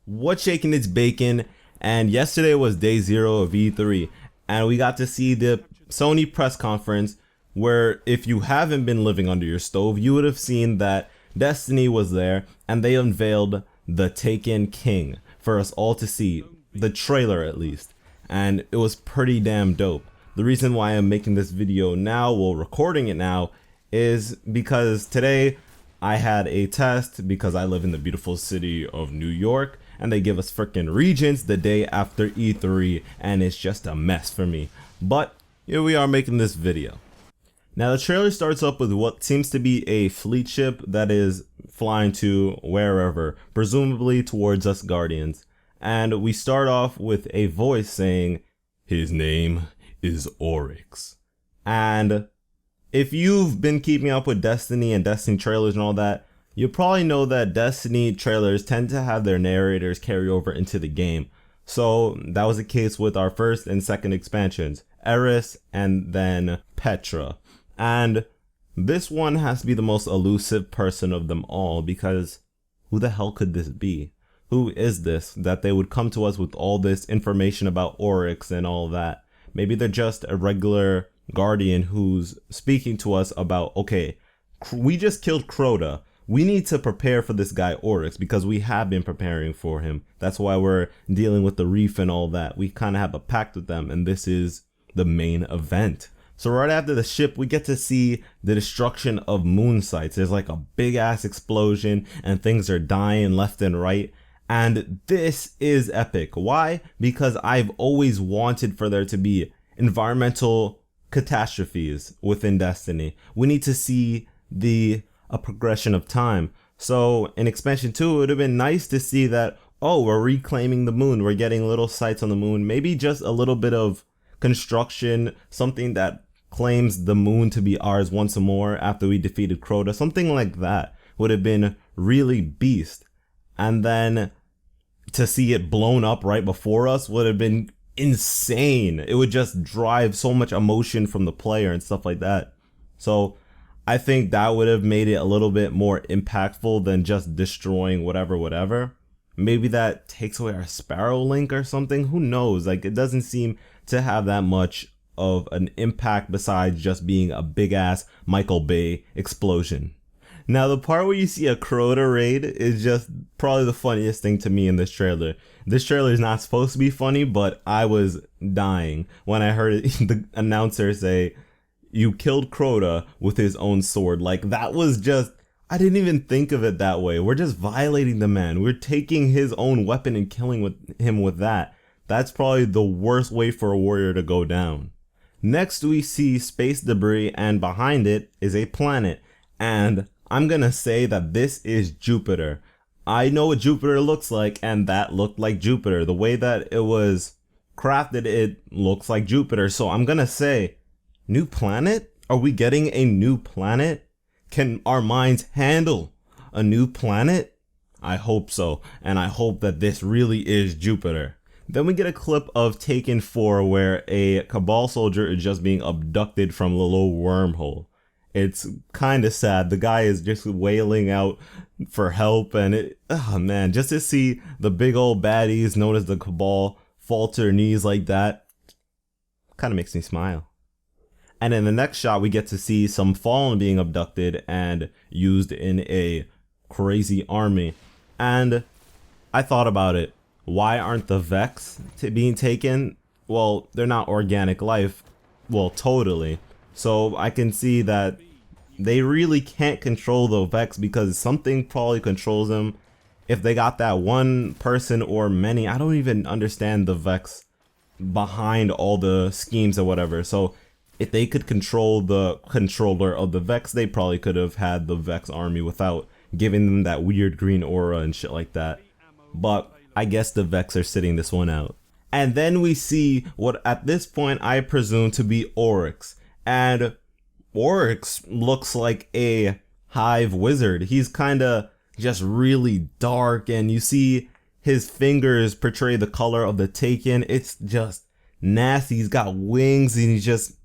What's shaking? It's Bacon, and yesterday was day 0 of E3, and we got to see the Sony press conference where if you haven't been living under your stove, you would have seen that Destiny was there, and they unveiled the Taken King for us all to see, the trailer at least, and it was pretty damn dope. The reason why I'm making this video now, well, recording it now, is because today I had a test because I live in the beautiful city of New York, and they give us freaking regions the day after E3, and it's just a mess for me. But here we are making this video. Now the trailer starts up with what seems to be a fleet ship that is flying to wherever, presumably towards us Guardians. And we start off with a voice saying, "His name is Oryx." And if you've been keeping up with Destiny and Destiny trailers and all that, you probably know that Destiny trailers tend to have their narrators carry over into the game. So that was the case with our first and second expansions, Eris and then Petra. And this one has to be the most elusive person of them all, because who the hell could this be? Who is this that they would come to us with all this information about Oryx and all that? Maybe they're just a regular Guardian who's speaking to us about, okay, we just killed Crota. We need to prepare for this guy Oryx because we have been preparing for him. That's why we're dealing with the reef and all that. We kind of have a pact with them, and this is the main event. So right after the ship, we get to see the destruction of moon sites. There's like a big ass explosion and things are dying left and right. And this is epic. Why? Because I've always wanted for there to be environmental catastrophes within Destiny. We need to see a progression of time. So in expansion 2, it would have been nice to see that, oh, we're reclaiming the moon. We're getting little sites on the moon. Maybe just a little bit of construction, something that claims the moon to be ours once more after we defeated Crota. Something like that would have been really beast. And then to see it blown up right before us would have been insane. It would just drive so much emotion from the player and stuff like that. So I think that would have made it a little bit more impactful than just destroying whatever. Maybe that takes away our Sparrow Link or something. Who knows? Like, it doesn't seem to have that much of an impact besides just being a big ass Michael Bay explosion. Now the part where you see a Crota raid is just probably the funniest thing to me in this trailer. This trailer is not supposed to be funny, but I was dying when I heard the announcer say, "You killed Crota with his own sword." Like, that was just, I didn't even think of it that way. We're just violating the man. We're taking his own weapon and killing him with that. That's probably the worst way for a warrior to go down. Next we see space debris, and behind it is a planet. And I'm gonna say that this is Jupiter. I know what Jupiter looks like, and that looked like Jupiter. The way that it was crafted, it looks like Jupiter. So I'm gonna say, new planet? Are we getting a new planet? Can our minds handle a new planet? I hope so, and I hope that this really is Jupiter. Then we get a clip of Taken 4 where a Cabal soldier is just being abducted from the little wormhole. It's kind of sad. The guy is just wailing out for help, and oh man, just to see the big old baddies known as the Cabal fall to their knees like that kind of makes me smile. And in the next shot, we get to see some Fallen being abducted and used in a crazy army. And I thought about it. Why aren't the Vex being taken? Well, they're not organic life. Well, totally. So I can see that they really can't control the Vex because something probably controls them. If they got that one person or many, I don't even understand the Vex behind all the schemes or whatever. So if they could control the controller of the Vex, they probably could have had the Vex army without giving them that weird green aura and shit like that. But I guess the Vex are sitting this one out. And then we see what at this point I presume to be Oryx. And Oryx looks like a hive wizard. He's kind of just really dark, and you see his fingers portray the color of the Taken. It's just nasty. He's got wings and he's just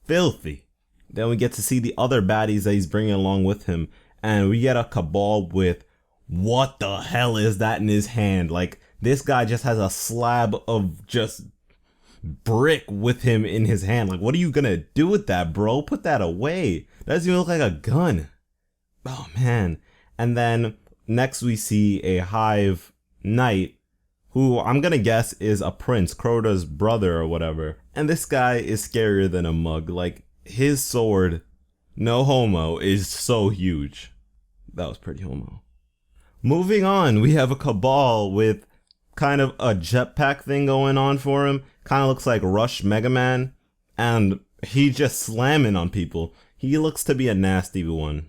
filthy. Then we get to see the other baddies that he's bringing along with him, and we get a Cabal with What the hell is that in his hand? Like, this guy just has a slab of just brick with him in his hand. Like, what are you gonna do with that, bro? Put that away. That doesn't even look like a gun. Oh, man. And then next we see a hive knight who I'm gonna guess is a prince, Crota's brother or whatever. And this guy is scarier than a mug. Like, his sword, no homo, is so huge. That was pretty homo. Moving on, we have a Cabal with kind of a jetpack thing going on for him. Kind of looks like Rush Mega Man. And he's just slamming on people. He looks to be a nasty one.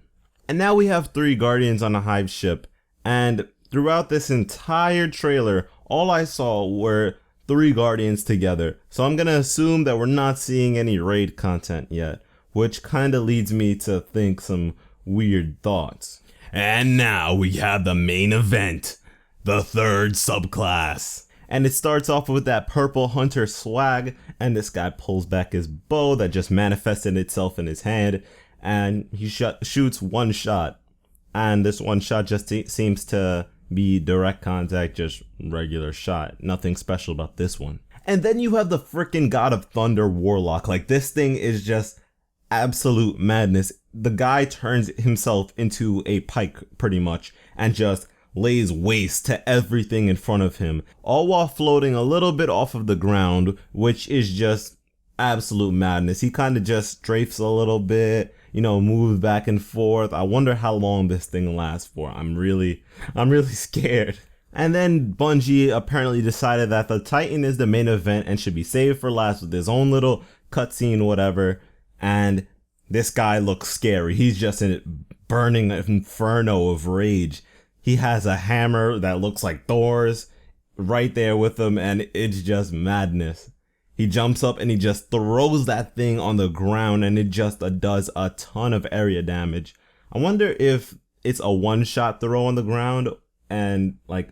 And now we have 3 Guardians on a hive ship. And throughout this entire trailer, all I saw were 3 Guardians together. So I'm gonna assume that we're not seeing any raid content yet, which kinda leads me to think some weird thoughts. And now we have the main event, the 3rd subclass. And it starts off with that purple hunter swag, and this guy pulls back his bow that just manifested itself in his hand, and he shoots 1 shot. And this 1 shot just seems to be direct contact, just regular shot. Nothing special about this one. And then you have the freaking God of Thunder Warlock. Like, this thing is just absolute madness. The guy turns himself into a pike pretty much and just lays waste to everything in front of him, all while floating a little bit off of the ground, which is just absolute madness. He kind of just strafes a little bit, you know, moves back and forth. I wonder how long this thing lasts for. I'm really scared. And then Bungie apparently decided that the Titan is the main event and should be saved for last with his own little cutscene, whatever. And this guy looks scary. He's just in a burning inferno of rage. He has a hammer that looks like Thor's right there with him, and it's just madness. He jumps up and he just throws that thing on the ground, and it just does a ton of area damage. I wonder if it's a 1-shot throw on the ground and like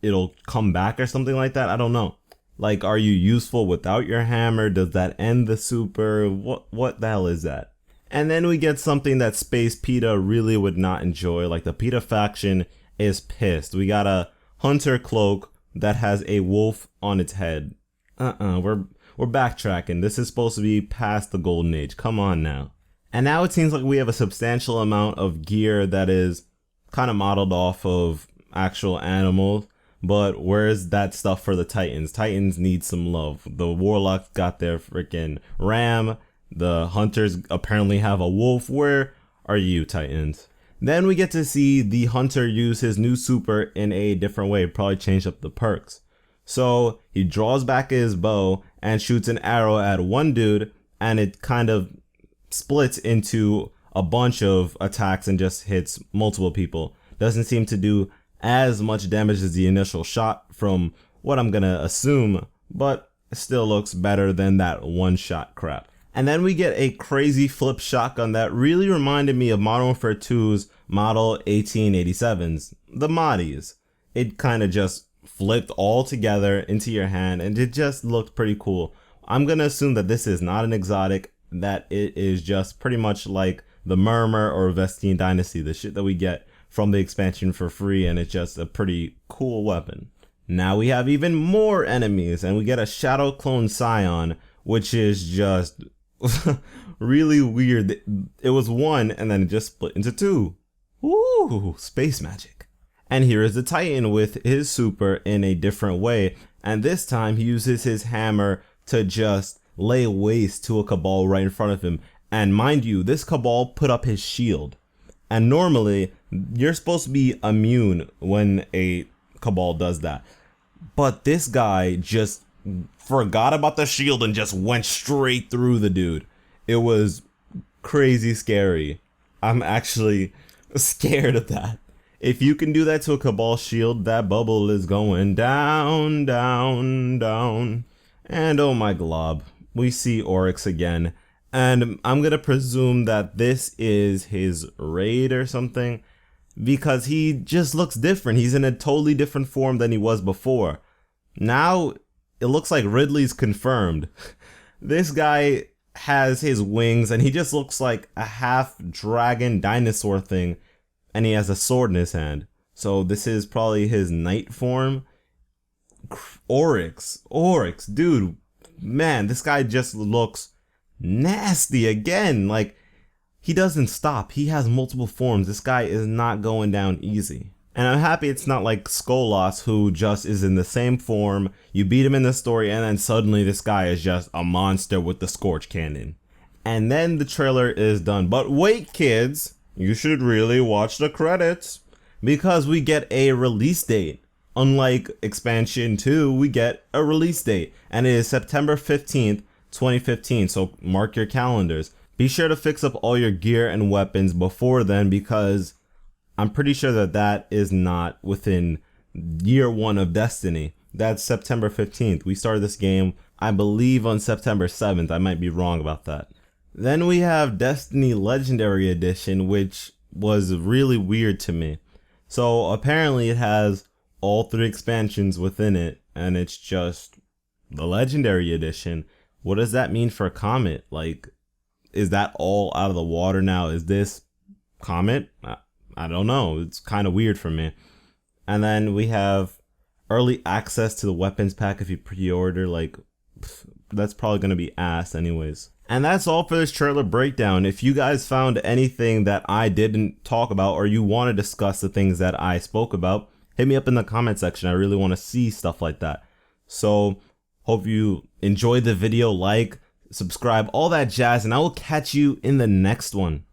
it'll come back or something like that. I don't know. Like, are you useful without your hammer? Does that end the super? What the hell is that? And then we get something that Space PETA really would not enjoy. Like, the PETA faction is pissed. We got a hunter cloak that has a wolf on its head. We're backtracking. This is supposed to be past the golden age. Come on now. And now it seems like we have a substantial amount of gear that is kind of modeled off of actual animals. But where's that stuff for the Titans? Titans need some love. The Warlocks got their freaking ram. The Hunters apparently have a wolf. Where are you, Titans? Then we get to see the Hunter use his new super in a different way. Probably change up the perks. So he draws back his bow and shoots an arrow at one dude, and it kind of splits into a bunch of attacks and just hits multiple people. Doesn't seem to do as much damage as the initial shot from what I'm gonna assume, but it still looks better than that 1-shot crap. And then we get a crazy flip shotgun that really reminded me of Modern Warfare 2's Model 1887s, the Moddies. It kind of just flipped all together into your hand, and it just looked pretty cool. I'm gonna assume that this is not an exotic, that it is just pretty much like the Murmur or Vestine Dynasty, the shit that we get from the expansion for free, and it's just a pretty cool weapon. Now we have even more enemies, and we get a Shadow Clone Scion, which is just really weird. It was 1 and then it just split into 2. Ooh, space magic. And here is the Titan with his super in a different way, and this time he uses his hammer to just lay waste to a Cabal right in front of him. And mind you, this Cabal put up his shield, and normally you're supposed to be immune when a Cabal does that, but this guy just forgot about the shield and just went straight through the dude. It was crazy scary. I'm actually scared of that. If you can do that to a Cabal shield, that bubble is going down, down, down. And oh my glob, we see Oryx again. And I'm gonna presume that this is his raid or something, because he just looks different. He's in a totally different form than he was before. Now it looks like Ridley's confirmed. This guy has his wings and he just looks like a half dragon dinosaur thing, and he has a sword in his hand. So this is probably his night form. Oryx, dude, man, this guy just looks nasty again. Like, he doesn't stop. He has multiple forms. This guy is not going down easy. And I'm happy it's not like Skolas, who just is in the same form. You beat him in the story, and then suddenly this guy is just a monster with the Scorch Cannon. And then the trailer is done. But wait, kids, you should really watch the credits, because we get a release date. Unlike Expansion 2, we get a release date, and it is September 15th, 2015, so mark your calendars. Be sure to fix up all your gear and weapons before then, because I'm pretty sure that that is not within year 1 of Destiny. That's September 15th. We started this game, I believe, on September 7th. I might be wrong about that. Then we have Destiny Legendary Edition, which was really weird to me. So apparently it has all 3 expansions within it, and it's just the Legendary Edition. What does that mean for Comet? Like, is that all out of the water now? Is this Comet? I don't know. It's kind of weird for me. And then we have early access to the weapons pack if you pre-order. Like, that's probably going to be ass anyways. And that's all for this trailer breakdown. If you guys found anything that I didn't talk about, or you want to discuss the things that I spoke about, hit me up in the comment section. I really want to see stuff like that. So hope you enjoyed the video, like, subscribe, all that jazz, and I will catch you in the next one.